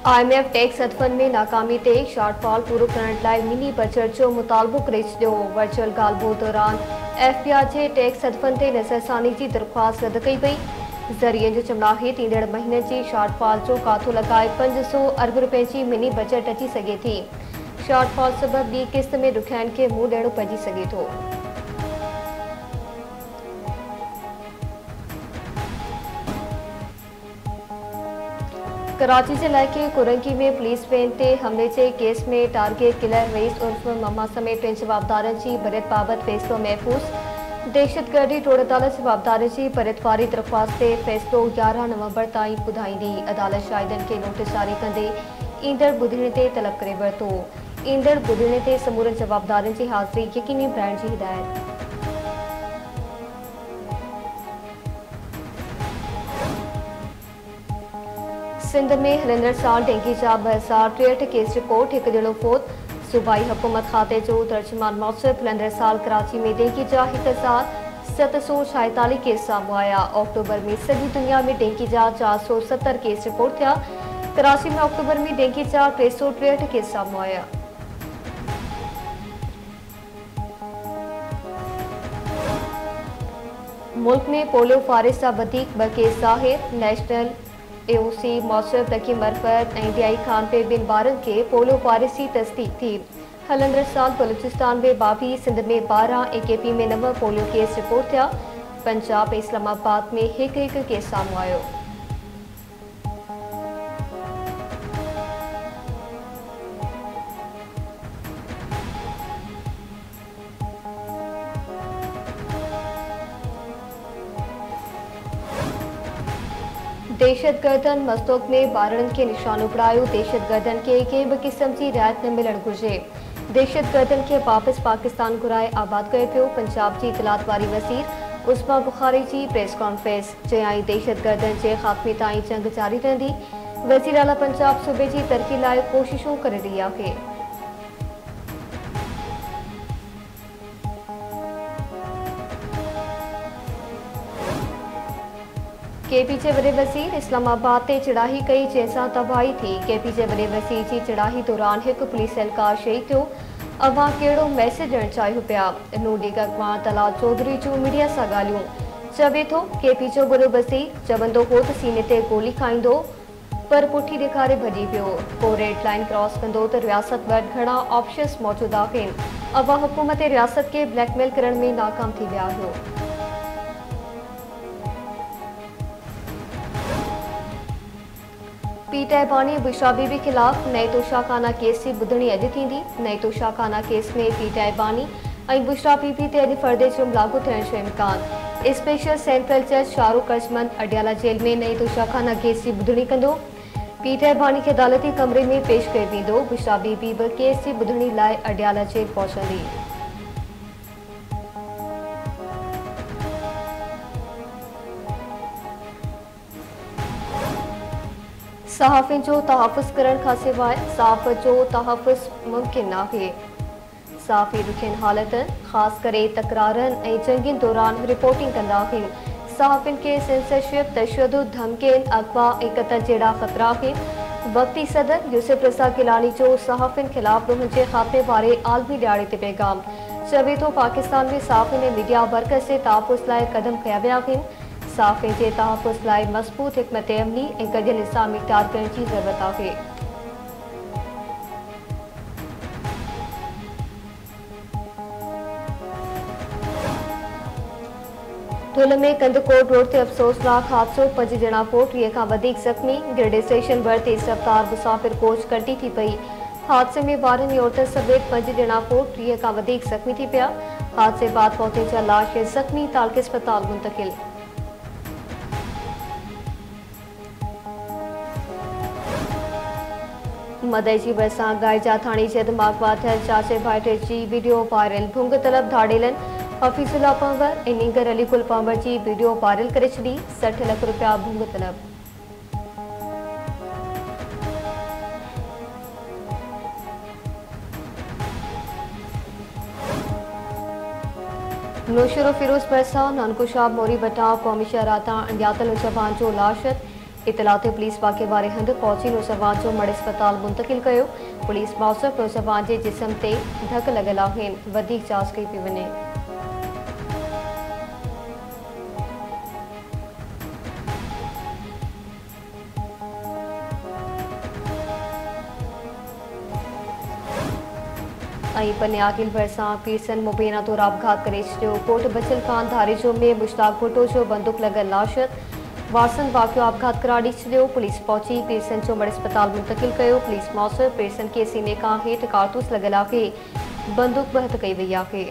IMF tax हथफन में नाकामी ते शॉर्टफॉल पूरो करण लाइ मिनी बजट जो मुतालबो करे छॾियो। वर्चुअल ॻाल्हि दौरान FPR जे टैक्स हथफन ते नज़रसानी जी दरख़्वास्त रद्द कई वई। ज़रिए जो चवणु आहे त ईंदड़ महीने जी शॉर्टफॉल जो काथो लॻाए 500 अरब रुपए जी मिनी बजट अची सघे थी। शॉर्टफॉल सबबि ॿी किस्त में ॾुखियाईनि खे मुंहुं ॾियणो पइजी सघे थो। कराची जे इलाइक़े कुरंगी में पुलिस वैन ते हमले जे केस में टारगेट किलर रईस उर्फ ममा समेत 3 जवाबदारनि जी बरियत बाबति फ़ैसिलो महफ़ूज़। दहशतगर्दी टोड़ अदालत जवाबदार जी बरियत वारी दरख़्वास्त ते फ़ैसिलो 11 नवंबर ताईं ॿुधाईंदी। अदालत शाहिदनि खे नोटिस जारी कंदे ईंदड़ ॿुधणे ते तलब करे वरितो। ईंदड़ ॿुधणे ते समूरनि जवाबदारनि जी हाज़िरी यकीनी बणाइण जी हिदायत। सिंध में हलंदड़ साल डेंगी जा 2063 केस रिपोर्ट। हिकु ॼणो फौत। सूबाई हुकूमत खाते जो तर्जुमान मौसूफ़ हलंदड़ साल कराची में डेंगी जा 1746 केस साम्हूं आया। अक्टूबर में सॼी दुनिया में डेंगी जा 470 केस रिपोर्ट थिया। कराची में अक्टूबर में डेंगी जा 363 केस साम्हूं आया। मुल्क में पोलियो वायरस जा वधीक 2 केस ज़ाहिर। नेशनल AOC मौसूफ़ रकीम मरफत ऐं DI खान पे ॿिनि ॿारनि खे पोलियो वायरस जी तस्दीक थी। हलंदड़ साल बलूचिस्तान में 22, सिंध में 12 ऐं KP में 9 पोलियो केस रिपोर्ट थिया। पंजाब ऐं इस्लामाबाद में हिकु केस साम्हूं आयो। दहशतगर्दनि मस्तोक में ॿारनि खे निशानो बणायो। दहशतगर्दनि खे कंहिं बि क़िस्म जी रिआयत न मिलणु घुरिजे। दहशतगर्दनि खे वापसि पाकिस्तान घुराए आबाद कयो पियो। पंजाब जी इतलात वारी वज़ीर उस्मा बुखारी जी प्रेस कॉन्फ्रेंस। चयाईं दहशतगर्दनि जे ख़ात्मे ताईं जंग जारी रहंदी। वज़ीर आला पंजाब सूबे जी तरक़ी लाइ कोशिशूं करे रही आहे। KP जे वॾे वज़ीर इस्लामाबाद ते चढ़ाई कई जंहिंसां तबाही थी। KP जे वॾे वज़ीर जी चढ़ाई दौरान हिकु पुलिस एहलकार शहीद थियो। अवां कहिड़ो मैसेज ॾियणु चाहियो पिया? नूडीग अॻवान तलाल चौधरी जूं मीडिया सां ॻाल्हियूं। चवे थो KP जो वॾो वज़ीर चवंदो हो त सीने ते गोली खाईंदो, पर पुठी ॾेखारे भॼी पियो। पोइ रेड लाइन क्रॉस कंदो त रियासत वटि घणा ऑप्शन्स मौजूदु आहिनि। अवां हुकूमत रियासत खे ब्लैकमेल करण में नाकाम थी विया हुयो। पीटाई बानी बुशरा बीबी खिलाफ़ नए तोशाखाना केस की ॿुधणी अॼु थींदी। नए तोशाखाना केस में पीटाई बानी ऐं बुशरा बीबी ते अॼु फ़र्दे जो लागू थियण जो इम्कान। स्पेशल सेंट्रल जज शाहरुख अजमन अडियाला जेल में नए तोशाखाना केस की ॿुधणी कंदो। पीटाई बानी खे अदालती कमरे में पेश कयो वेंदो। बुशरा बीबी बि केस की ॿुधणी लाइ अडियाला जेल पहुचंदी। सहाफ़िन जो तहफ़ुज़ करण खां सवाइ सहाफ़त जो तहफ़ुज़ मुमकिन नाहे। सहाफ़ी ॾुखियनि हालतनि ख़ासि करे तकरारनि ऐं जंगियुनि दौरान रिपोर्टिंग कंदा आहिनि। सहाफ़िन खे सेंसरशिप, तशद्दुद, धमकियुनि, अगवा ऐं क़त्ल जहिड़ा ख़तरा आहिनि। वक़्ती सदर यूसुफ रज़ा गिलानी जो सहाफ़िन ख़िलाफ़ ॾोहनि जे ख़ात्मे वारे आलमी ॾियारे ते पैगाम। चवे थो पाकिस्तान में सहाफ़िन ऐं मीडिया वर्कर्स जे तहफ़ुज़ लाइ क़दम खंया विया आहिनि। सहाफ़िन जे तहफ़ुज़ लाइ मज़बूत हिकमत अमली ऐं गॾियल निज़ाम इख्तियार करण जी ज़रूरत आहे। धुल में कंदकोट रोड ते अफ़सोसनाक हादसो। 5 ॼणा फौत, 30 खां वधीक ज़ख़्मी। गिरडे स्टेशन वर तेज़ रफ़्तार मुसाफ़िर कोच कल्टी थी पई। हादसे में ॿारनि ऐं औरतुनि समेत 5 ॼणा फौत, 30 खां वधीक ज़ख़्मी थी पिया। हादसे बाद फौतनि जा लाश ऐं ज़ख़्मी तालके अस्पताल मुंतक़िल। मदई जी भरिसां गाइजा थाणी जे दिमाग़ थियल चाचे भाइटे जी वीडियो वायरल। भुंग तलब धाड़ेलनि हफ़ीज़ुल्ला पंवर ऐं नींगर अलीगुल पंवर जी वीडियो वायरल करे छॾी। 60 लख रुपया भुंग तलब। नौशरो फिरोज़ भरिसां नानकुशाब मोरी वटां क़ौमी शहराता अंडियातल जवान जो लाश। इतलात पुलिस वाक़े वारे हंधि पहुची नौजवान जो मड़ अस्पताल मुंतकिल किया। पुलिस मौसर नौजवान के जिस्म ते ढक लगल आहिनि। वधीक जांच कई पई वञे। पन्यागिल भरसा पीरसन मुबीना तौर आपघात करे छो। कोट बचल खान धारेजो में मुश्ताक भुट्टो जो बंदूक लगल लाश वारसन वाक़ियो आपघात करार ॾई छॾियो। पुलिस पहुची पीरसन जो मड़ अस्पताल मुंतकिल किया। पुलिस मौसर पीरसन के सीने का हेठि कारतूस लगल आहे। बंदूक बहत कई वई आहे।